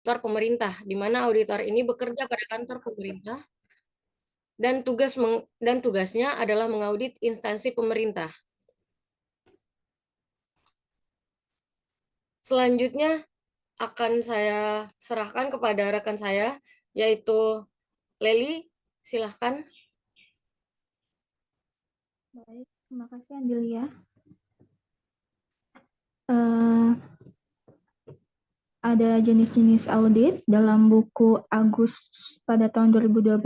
pemerintah, di mana auditor ini bekerja pada kantor pemerintah dan tugasnya adalah mengaudit instansi pemerintah. Selanjutnya akan saya serahkan kepada rekan saya, yaitu Leli. Silahkan. Baik, terima kasih Andelia. Uh, ada jenis-jenis audit dalam buku Agus pada tahun 2012.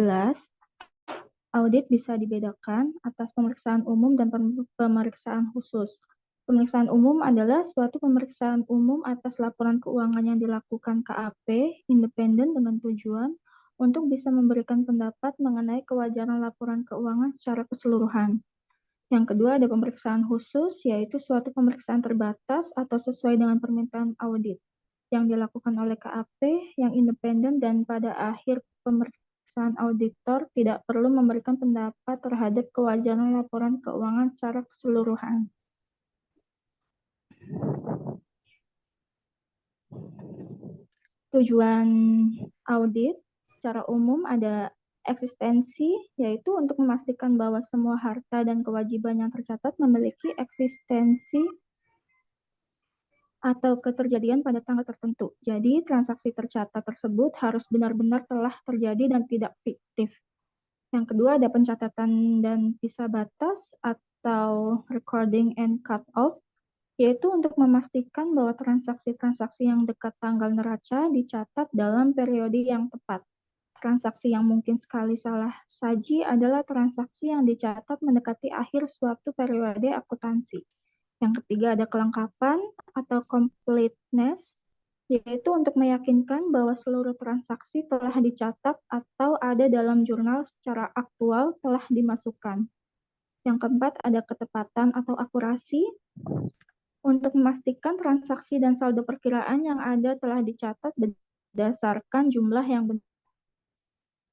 Audit bisa dibedakan atas pemeriksaan umum dan pemeriksaan khusus. Pemeriksaan umum adalah suatu pemeriksaan umum atas laporan keuangan yang dilakukan KAP, independen dengan tujuan untuk bisa memberikan pendapat mengenai kewajaran laporan keuangan secara keseluruhan. Yang kedua ada pemeriksaan khusus, yaitu suatu pemeriksaan terbatas atau sesuai dengan permintaan audit yang dilakukan oleh KAP yang independen dan pada akhir pemeriksaan auditor tidak perlu memberikan pendapat terhadap kewajaran laporan keuangan secara keseluruhan. Tujuan audit secara umum ada eksistensi, yaitu untuk memastikan bahwa semua harta dan kewajiban yang tercatat memiliki eksistensi atau keterjadian pada tanggal tertentu. Jadi, transaksi tercatat tersebut harus benar-benar telah terjadi dan tidak fiktif. Yang kedua, ada pencatatan dan pisah batas atau recording and cut-off, yaitu untuk memastikan bahwa transaksi-transaksi yang dekat tanggal neraca dicatat dalam periode yang tepat. Transaksi yang mungkin sekali salah saji adalah transaksi yang dicatat mendekati akhir suatu periode akuntansi. Yang ketiga ada kelengkapan atau completeness, yaitu untuk meyakinkan bahwa seluruh transaksi telah dicatat atau ada dalam jurnal secara aktual telah dimasukkan. Yang keempat ada ketepatan atau akurasi, untuk memastikan transaksi dan saldo perkiraan yang ada telah dicatat berdasarkan jumlah yang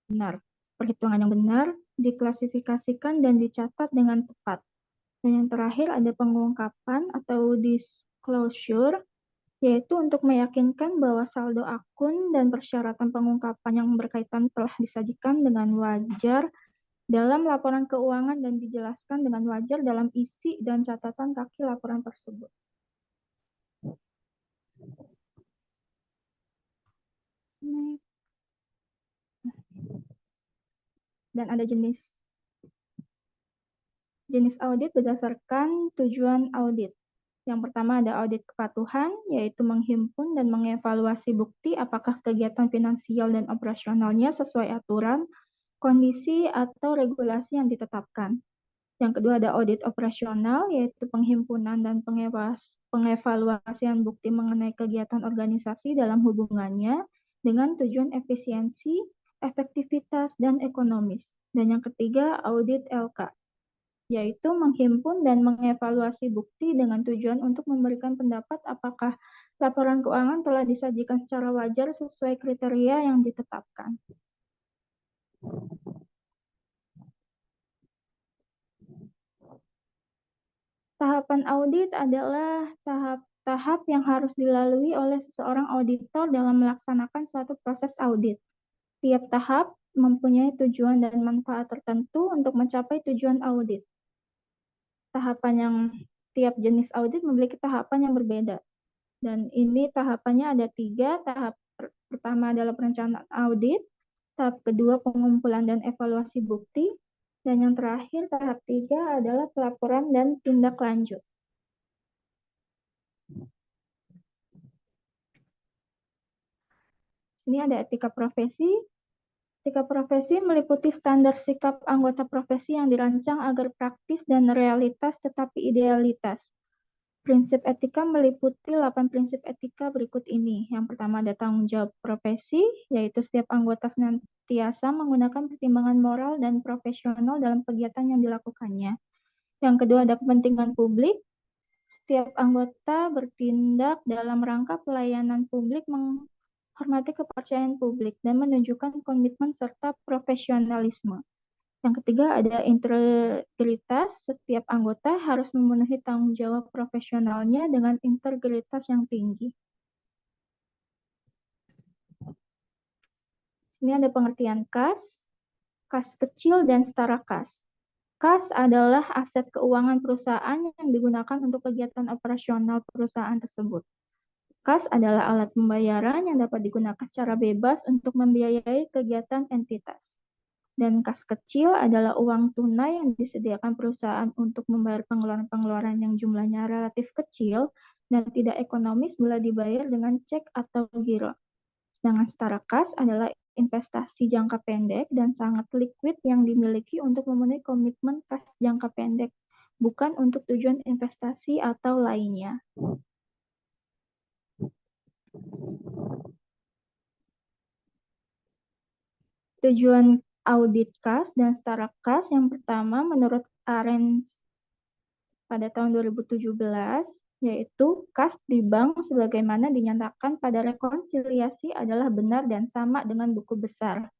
benar. Perhitungan yang benar diklasifikasikan dan dicatat dengan tepat. Dan yang terakhir ada pengungkapan atau disclosure, yaitu untuk meyakinkan bahwa saldo akun dan persyaratan pengungkapan yang berkaitan telah disajikan dengan wajar dalam laporan keuangan dan dijelaskan dengan wajar dalam isi dan catatan kaki laporan tersebut. Dan ada jenis audit berdasarkan tujuan audit. Yang pertama ada audit kepatuhan, yaitu menghimpun dan mengevaluasi bukti apakah kegiatan finansial dan operasionalnya sesuai aturan, kondisi, atau regulasi yang ditetapkan. Yang kedua ada audit operasional, yaitu penghimpunan dan pengevaluasian bukti mengenai kegiatan organisasi dalam hubungannya dengan tujuan efisiensi, efektivitas, dan ekonomis. Dan yang ketiga audit LK, yaitu menghimpun dan mengevaluasi bukti dengan tujuan untuk memberikan pendapat apakah laporan keuangan telah disajikan secara wajar sesuai kriteria yang ditetapkan. Tahapan audit adalah tahap-tahap yang harus dilalui oleh seseorang auditor dalam melaksanakan suatu proses audit. Tiap tahap mempunyai tujuan dan manfaat tertentu untuk mencapai tujuan audit. Tiap jenis audit memiliki tahapan yang berbeda. Dan ini tahapannya ada 3. Tahap pertama adalah perencanaan audit, tahap kedua pengumpulan dan evaluasi bukti, dan yang terakhir tahap 3 adalah pelaporan dan tindak lanjut. Sini ada etika profesi. Etika profesi meliputi standar sikap anggota profesi yang dirancang agar praktis dan realitas tetapi idealitas. Prinsip etika meliputi 8 prinsip etika berikut ini. Yang pertama ada tanggung jawab profesi, yaitu setiap anggota senantiasa menggunakan pertimbangan moral dan profesional dalam kegiatan yang dilakukannya. Yang kedua ada kepentingan publik. Setiap anggota bertindak dalam rangka pelayanan publik, menghormati kepercayaan publik, dan menunjukkan komitmen serta profesionalisme. Yang ketiga ada integritas. Setiap anggota harus memenuhi tanggung jawab profesionalnya dengan integritas yang tinggi. Ini ada pengertian kas kecil, dan setara kas. Kas adalah aset keuangan perusahaan yang digunakan untuk kegiatan operasional perusahaan tersebut. Kas adalah alat pembayaran yang dapat digunakan secara bebas untuk membiayai kegiatan entitas. Dan kas kecil adalah uang tunai yang disediakan perusahaan untuk membayar pengeluaran-pengeluaran yang jumlahnya relatif kecil dan tidak ekonomis bila dibayar dengan cek atau giro. Sedangkan setara kas adalah investasi jangka pendek dan sangat liquid yang dimiliki untuk memenuhi komitmen kas jangka pendek, bukan untuk tujuan investasi atau lainnya. Tujuan audit kas dan setara kas yang pertama menurut Arens pada tahun 2017, yaitu kas di bank sebagaimana dinyatakan pada rekonsiliasi adalah benar dan sama dengan buku besar.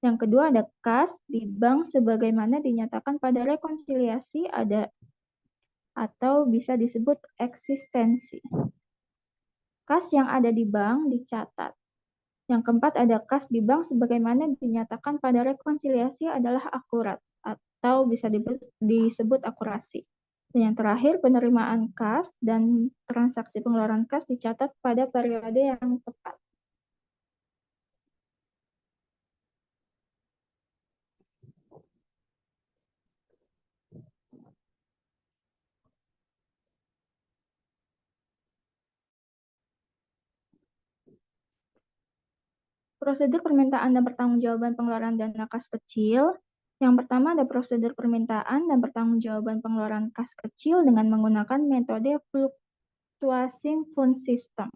Yang kedua ada kas di bank sebagaimana dinyatakan pada rekonsiliasi ada atau bisa disebut eksistensi. Kas yang ada di bank dicatat. Yang keempat ada kas di bank sebagaimana dinyatakan pada rekonsiliasi adalah akurat atau bisa disebut akurasi. Dan yang terakhir penerimaan kas dan transaksi pengeluaran kas dicatat pada periode yang tepat. Prosedur permintaan dan pertanggungjawaban pengeluaran dana kas kecil. Yang pertama ada prosedur permintaan dan pertanggungjawaban pengeluaran kas kecil dengan menggunakan metode fluctuating fund system.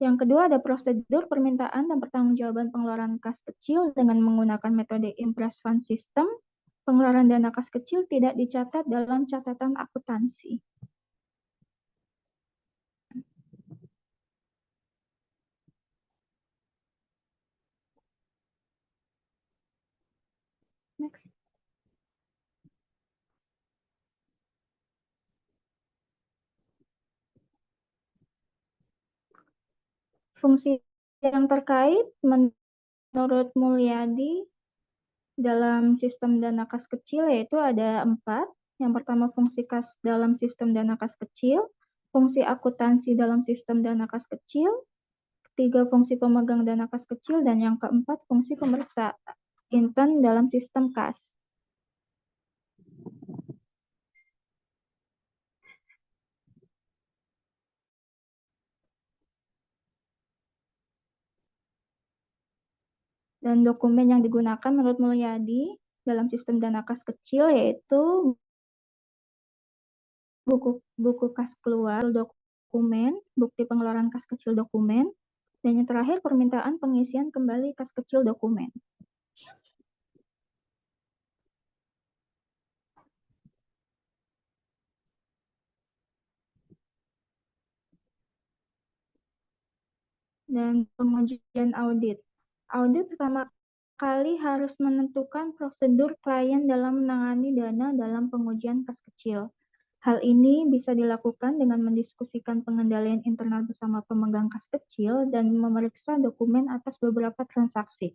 Yang kedua ada prosedur permintaan dan pertanggungjawaban pengeluaran kas kecil dengan menggunakan metode impress fund system. Pengeluaran dana kas kecil tidak dicatat dalam catatan akuntansi. Next. Fungsi yang terkait menurut Mulyadi dalam sistem dana kas kecil yaitu ada 4. Yang pertama fungsi kas dalam sistem dana kas kecil, fungsi akuntansi dalam sistem dana kas kecil, ketiga fungsi pemegang dana kas kecil, dan yang keempat fungsi pemeriksa intern dalam sistem kas. Dan dokumen yang digunakan menurut Mulyadi dalam sistem dana kas kecil yaitu buku kas keluar dokumen, bukti pengeluaran kas kecil dokumen, dan yang terakhir permintaan pengisian kembali kas kecil dokumen. Dan pengujian audit. Audit pertama kali harus menentukan prosedur klien dalam menangani dana dalam pengujian kas kecil. Hal ini bisa dilakukan dengan mendiskusikan pengendalian internal bersama pemegang kas kecil dan memeriksa dokumen atas beberapa transaksi.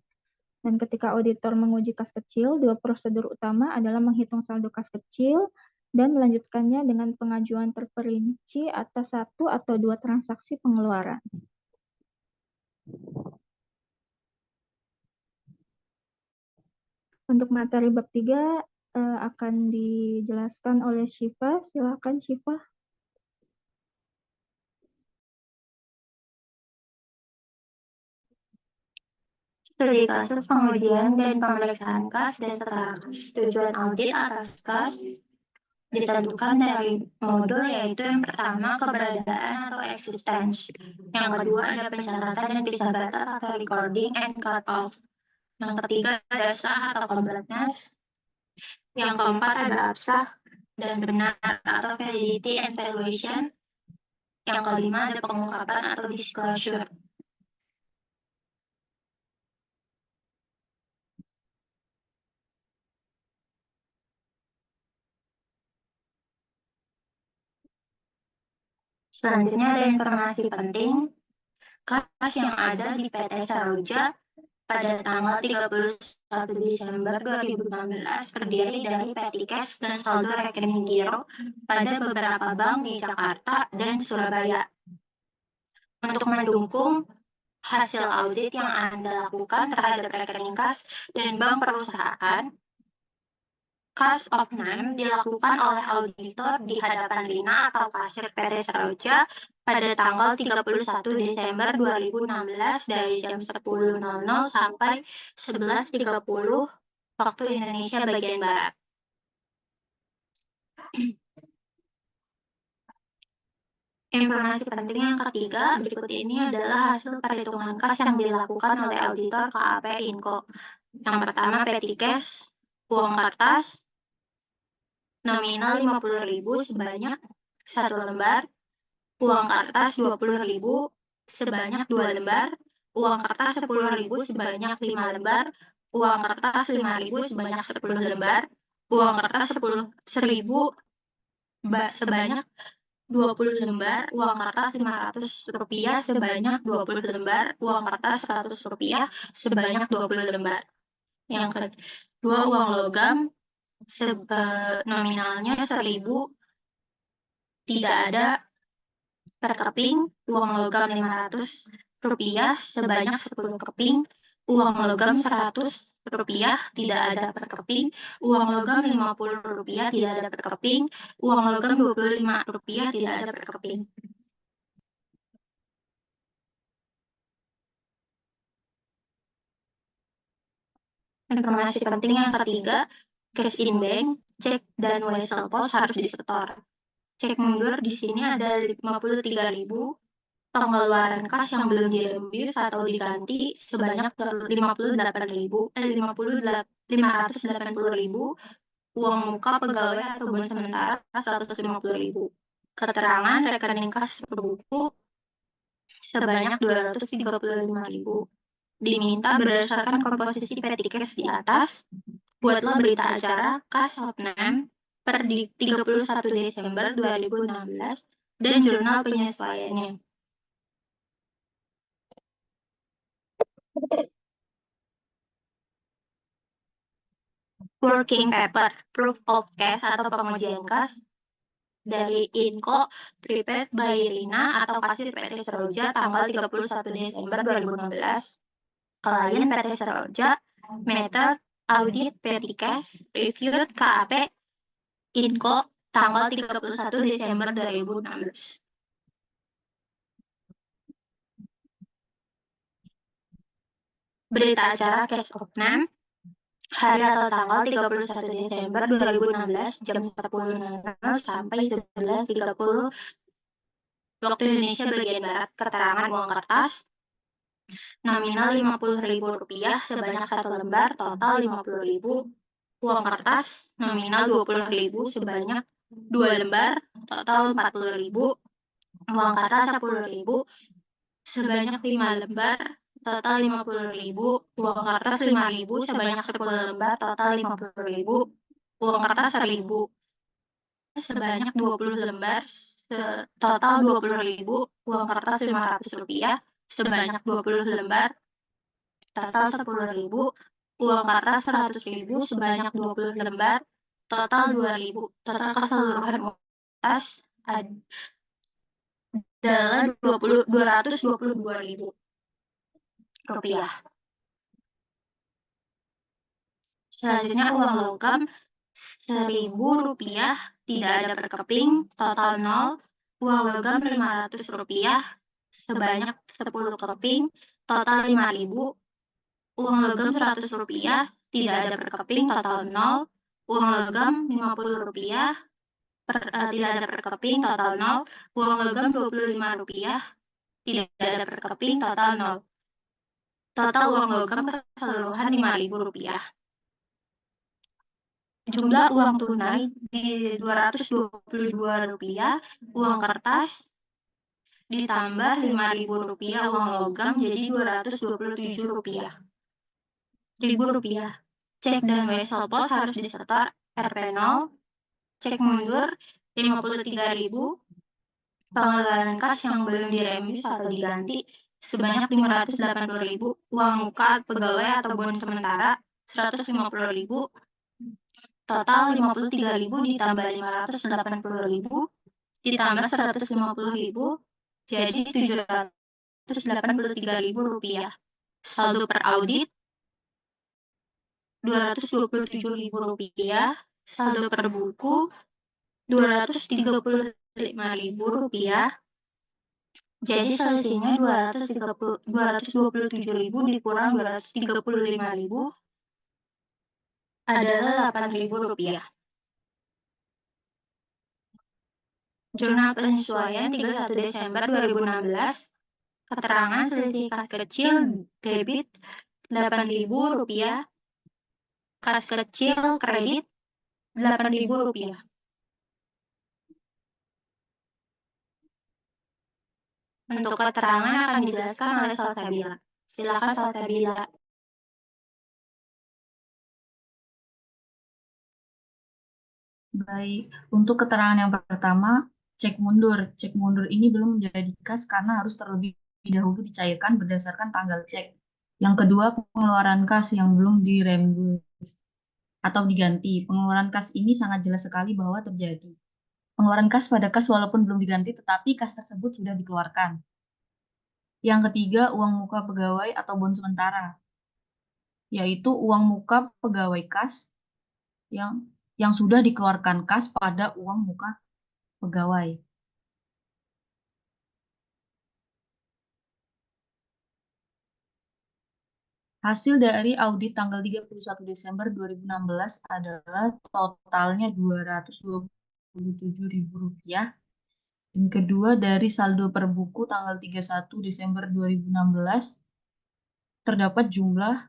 Dan ketika auditor menguji kas kecil, dua prosedur utama adalah menghitung saldo kas kecil dan melanjutkannya dengan pengajuan terperinci atas 1 atau 2 transaksi pengeluaran. Untuk materi bab 3 akan dijelaskan oleh Syifa. Silakan Syifa. Studi kasus pengujian dan pemeriksaan kas dan setara kas. Tujuan audit atas kas ditentukan dari modul, yaitu yang pertama keberadaan atau eksistensi, yang kedua ada pencatatan dan pisah batas atau recording and cut off, yang ketiga ada sah atau completeness, yang keempat ada absah dan benar atau validity and valuation, yang kelima ada pengungkapan atau disclosure. Selanjutnya ada informasi penting. kas yang ada di PT Saroja pada tanggal 31 Desember 2016 terdiri dari petty cash dan saldo rekening giro pada beberapa bank di Jakarta dan Surabaya. Untuk mendukung hasil audit yang Anda lakukan terhadap rekening kas dan bank perusahaan, Kas Opnam dilakukan oleh auditor di hadapan Rina atau kasir PT Saroja pada tanggal 31 Desember 2016 dari jam 10.00 sampai 11.30 waktu Indonesia bagian Barat. Informasi penting yang ketiga, berikut ini adalah hasil perhitungan kas yang dilakukan oleh auditor KAP Inco. Yang pertama, petty cash, uang kertas, nominal 50.000 sebanyak 1 lembar, uang kertas 20.000 sebanyak 2 lembar, uang kertas 10.000 sebanyak 5 lembar, uang kertas 5.000 sebanyak 10 lembar, uang kertas 1.000 sebanyak 20 lembar, uang kertas Rp500 sebanyak 20 lembar, uang kertas Rp100 sebanyak 20 lembar. Yang kedua, uang logam nominalnya 1.000, tidak ada per keping, uang logam Rp500 sebanyak 10 keping, uang logam Rp100 tidak ada per keping, uang logam Rp50 tidak ada per keping, uang logam Rp25 tidak ada per keping. Informasi penting yang ketiga, cash in bank, cek dan wesel pos harus disetor. Cek mundur di sini ada 53.000, pengeluaran kas yang belum dirembus atau diganti sebanyak 580.000, uang muka pegawai atau bulan sementara 150.000. Keterangan rekening kas per buku sebanyak 235.000. Diminta berdasarkan komposisi petty cash di atas, buatlah berita acara Kas Opnam per 31 Desember 2016 dan jurnal penyesuaiannya. Working paper, proof of cash atau pengujian kas dari Inco prepared by Rina atau kasir PT Saroja tanggal 31 Desember 2016. Klien PT Saroja, method audit petty cash, reviewed KAP Inco tanggal 31 Desember 2016. Berita acara Cash Opnam, hari atau tanggal 31 Desember 2016 jam 10.00 sampai 11.30 waktu Indonesia bagian Barat. Keterangan uang kertas nominal Rp50.000 sebanyak 1 lembar, total 50.000. Uang kertas nominal 20.000 sebanyak 2 lembar, total 40.000. Uang kertas 10.000 sebanyak 5 lembar, total 50.000. Uang kertas 5.000 sebanyak 10 lembar, total 50.000. Uang kertas 1.000 sebanyak 20 lembar, total 20.000. Uang kertas Rp500 sebanyak 20 lembar, total 10.000. Uang kertas Rp100.000 sebanyak 20 lembar, total 2.000. Total keseluruhan uang kertas adalah Rp222.000. Selanjutnya uang logam Rp1.000 tidak ada per keping, total 0. Uang logam Rp500 sebanyak 10 keping, total 5.000. Uang logam Rp100 tidak ada per keping, total 0. Uang logam Rp50 tidak ada per keping, total 0. Uang logam Rp25 tidak ada per keping, total 0. Total uang logam keseluruhan Rp5.000. Jumlah uang tunai di Rp222, uang kertas ditambah Rp5.000 uang logam jadi Rp227.000. Cek dan wesel pos harus disetor Rp0. Cek mundur Rp53.000. Pengeluaran kas yang belum dirembus atau diganti sebanyak 580.000, uang muka pegawai atau bon sementara 150.000, total 53.000 ditambah 580.000 ditambah 150.000 jadi 783.000 rupiah. Saldo per audit 227.000 rupiah. Saldo per buku 235.000 rupiah. Jadi selisihnya 227.000 dikurang 235.000 adalah 8.000 rupiah. Jurnal penyesuaian 31 Desember 2016. Keterangan selisih kas kecil debit 8.000 rupiah. Kas kecil kredit 8.000 rupiah. Untuk keterangan akan dijelaskan oleh Salsabila. Silakan Salsabila. Baik, untuk keterangan yang pertama, cek mundur. Cek mundur ini belum menjadi kas karena harus terlebih dahulu dicairkan berdasarkan tanggal cek. Yang kedua, pengeluaran kas yang belum dirembus atau diganti. Pengeluaran kas ini sangat jelas sekali bahwa terjadi. Pengeluaran kas pada kas walaupun belum diganti, tetapi kas tersebut sudah dikeluarkan. Yang ketiga, uang muka pegawai atau bon sementara, yaitu uang muka pegawai kas yang sudah dikeluarkan kas pada uang muka pegawai. Hasil dari audit tanggal 31 Desember 2016 adalah totalnya Rp227.000. Dan kedua, dari saldo per buku tanggal 31 Desember 2016 terdapat jumlah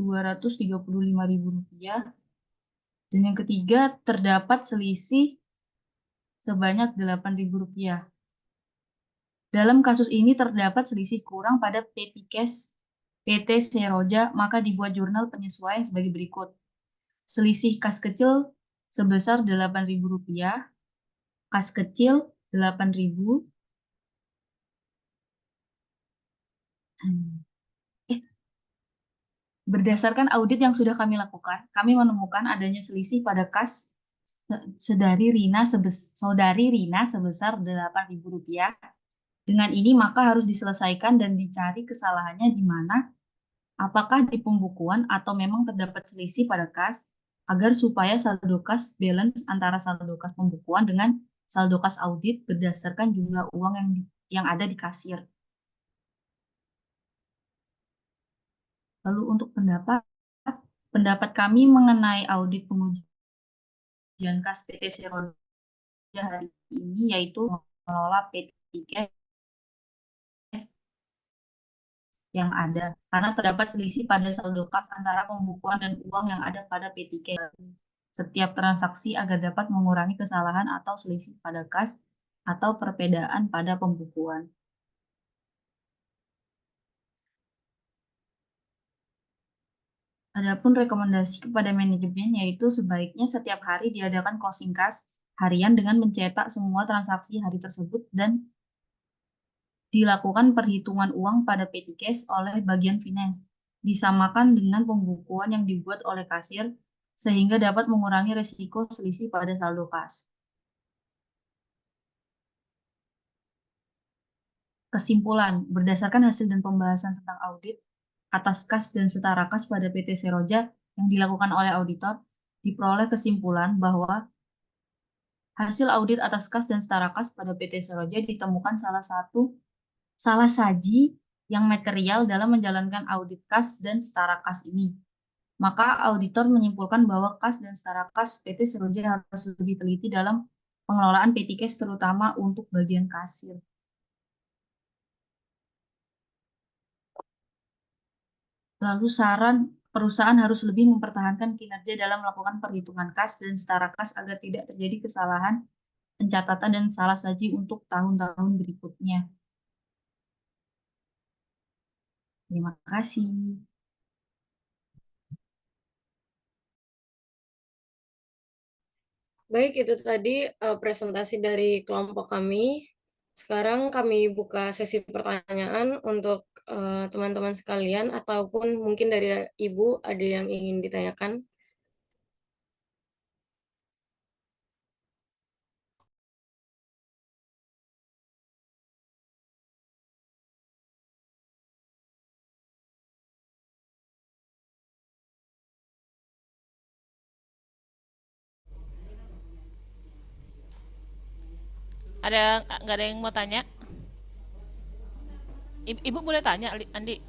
Rp235.000. Dan yang ketiga, terdapat selisih sebanyak Rp8.000. Dalam kasus ini terdapat selisih kurang pada petty cash PT Seroja, maka dibuat jurnal penyesuaian sebagai berikut. Selisih kas kecil sebesar Rp8.000, kas kecil 8.000, berdasarkan audit yang sudah kami lakukan, kami menemukan adanya selisih pada kas saudari Rina sebesar Rp8.000. Dengan ini maka harus diselesaikan dan dicari kesalahannya di mana, apakah di pembukuan atau memang terdapat selisih pada kas, agar supaya saldo kas balance antara saldo kas pembukuan dengan saldo kas audit berdasarkan jumlah uang yang ada di kasir. Lalu untuk pendapat kami mengenai audit pengujian kas PT Seroja hari ini yaitu mengelola PT Cash yang ada, karena terdapat selisih pada saldo kas antara pembukuan dan uang yang ada pada PT Cash. Setiap transaksi agar dapat mengurangi kesalahan atau selisih pada kas atau perbedaan pada pembukuan. Adapun rekomendasi kepada manajemen yaitu sebaiknya setiap hari diadakan closing kas harian dengan mencetak semua transaksi hari tersebut dan dilakukan perhitungan uang pada petty cash oleh bagian finance, disamakan dengan pembukuan yang dibuat oleh kasir sehingga dapat mengurangi risiko selisih pada saldo kas. Kesimpulan, berdasarkan hasil dan pembahasan tentang audit atas kas dan setara kas pada PT Seroja yang dilakukan oleh auditor, diperoleh kesimpulan bahwa hasil audit atas kas dan setara kas pada PT Seroja ditemukan salah saji yang material dalam menjalankan audit kas dan setara kas ini. Maka auditor menyimpulkan bahwa kas dan setara kas PT Seroja harus lebih teliti dalam pengelolaan petty cash terutama untuk bagian kasir. Lalu saran perusahaan harus lebih mempertahankan kinerja dalam melakukan perhitungan kas dan setara kas agar tidak terjadi kesalahan pencatatan dan salah saji untuk tahun-tahun berikutnya. Terima kasih. Baik, itu tadi presentasi dari kelompok kami. Sekarang kami buka sesi pertanyaan untuk teman-teman sekalian ataupun mungkin dari Ibu ada yang ingin ditanyakan. Nggak ada yang mau tanya? Ibu boleh tanya, Andi.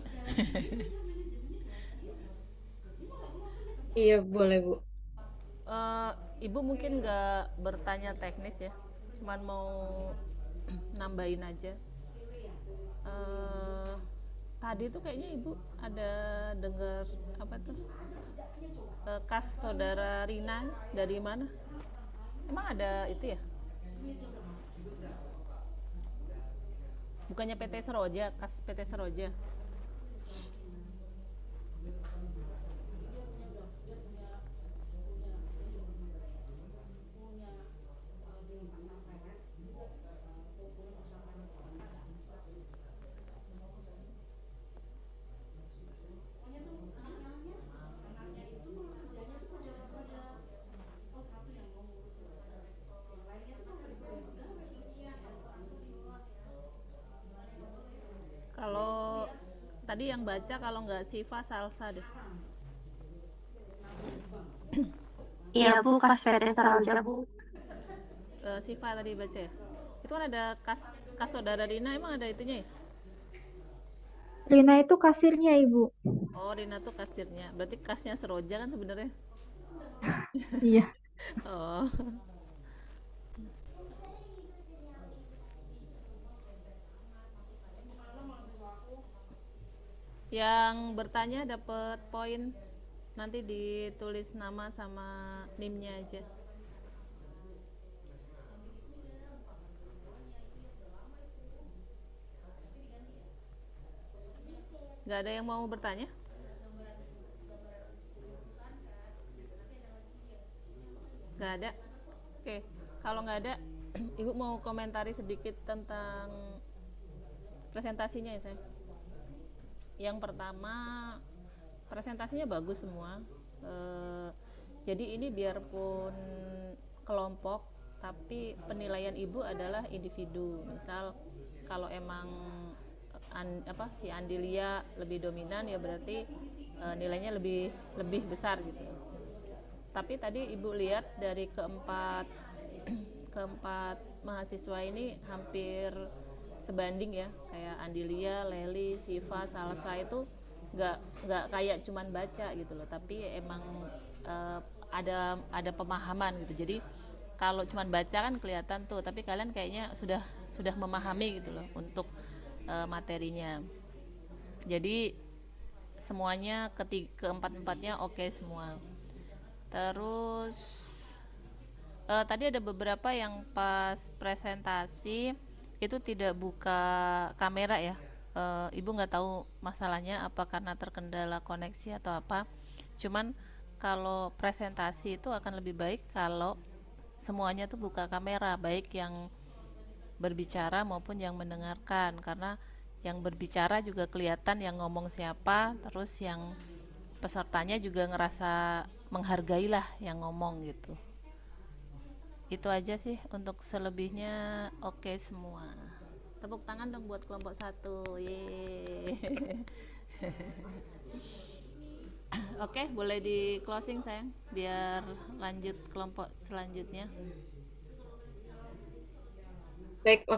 Iya, boleh Bu. Ibu mungkin nggak bertanya teknis ya, cuman mau nambahin aja. Tadi tuh kayaknya ibu ada dengar apa tuh, kas saudara Rina dari mana? Emang ada itu ya? Bukannya PT Seroja, kas PT Seroja? Kalau tadi yang baca, kalau nggak Siva Salsa deh. Iya Bu, kas PT Seroja Bu. Siva tadi baca ya. Itu kan ada kas saudara Rina, emang ada itunya ya? Rina itu kasirnya, Ibu. Oh, Rina tuh kasirnya. Berarti kasnya Seroja kan sebenarnya? Iya. Oh. Yang bertanya dapat poin, nanti ditulis nama sama NIM-nya aja. Nggak ada yang mau bertanya? Nggak ada? Oke, kalau nggak ada, Ibu mau komentari sedikit tentang presentasinya ya saya. Yang pertama, presentasinya bagus semua. Jadi ini biarpun kelompok, tapi penilaian Ibu adalah individu. Misal kalau emang si Andilia lebih dominan, ya berarti nilainya lebih besar gitu. Tapi tadi Ibu lihat dari keempat mahasiswa ini hampir sebanding ya, kayak Andilia, Leli, Siva, Salsa itu nggak kayak cuman baca gitu loh, tapi emang ada pemahaman gitu. Jadi kalau cuman baca kan kelihatan tuh, tapi kalian kayaknya sudah memahami gitu loh untuk materinya. Jadi semuanya keempat-empatnya oke semua. Terus tadi ada beberapa yang pas presentasi itu tidak buka kamera ya. Ibu nggak tahu masalahnya apa karena terkendala koneksi atau apa. Cuman kalau presentasi itu akan lebih baik kalau semuanya tuh buka kamera, baik yang berbicara maupun yang mendengarkan, karena yang berbicara juga kelihatan yang ngomong siapa, terus yang pesertanya juga ngerasa menghargailah yang ngomong gitu. Itu aja sih, untuk selebihnya oke semua. Tepuk tangan dong buat kelompok 1. Yeay. Oke, boleh di closing sayang, biar lanjut kelompok selanjutnya. Baik, makasih.